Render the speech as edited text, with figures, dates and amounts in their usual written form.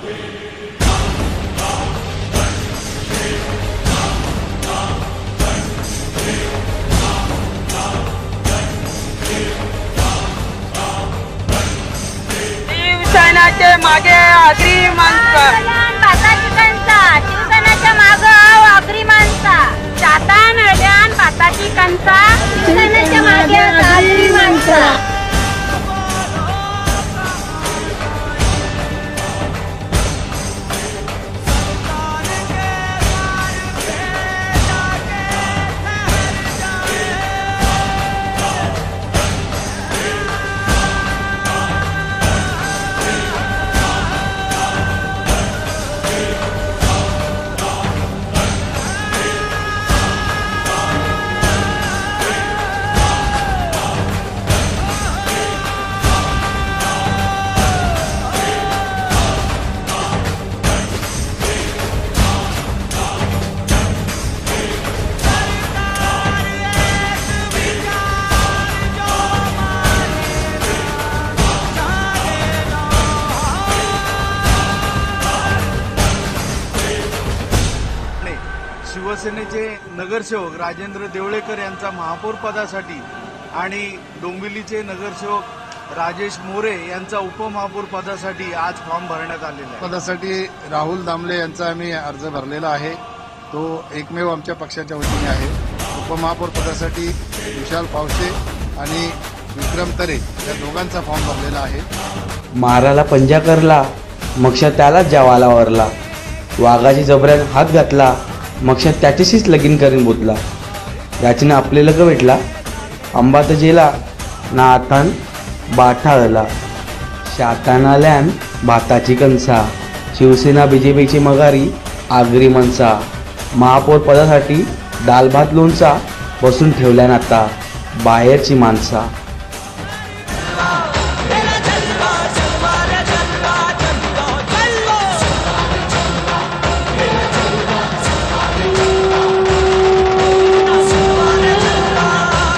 शिवसेनेचे मागे आगरी माणसा, भाताची कणसा शिवसेनेच्या माग आगरी माणसा, जाता नळ्यान भाताची कणसा शिवसेनेच्या मागे आगरी माणसा. शिवसेनेचे नगरसेवक राजेंद्र देवळेकर यांचा महापौर पदासाठी आणि डोंबिवलीचे नगरसेवक राजेश मोरे यांचा उपमहापौर पदासाठी आज फॉर्म भरण्यात आलेला आहे. पदासाठी राहुल दामले यांचा आम्ही अर्ज भरलेला आहे. तो एकमेव आमच्या पक्षाच्या वतीने आहे. उपमहापौर पदासाठी विशाल पावसे आणि विक्रम तरे या दोघांचा फॉर्म भरलेला आहे. माराला पंजा करला, मक्षा त्यालाच जावाला वरला. वाघाची जबऱ्यात हात घातला, मक्षा त्याच्याशीच लगीन करीन बोतला. याचीनं आपले लग भेटला, आंबा तर जेला ना आतान बाठाळला. शातान आल्यान भाताची कणसा, शिवसेना बीजेपीची मगारी आगरी मनसा. महापौर पदासाठी दाल भात लोणचा बसून ठेवल्यान आता बाहेरची माणसा.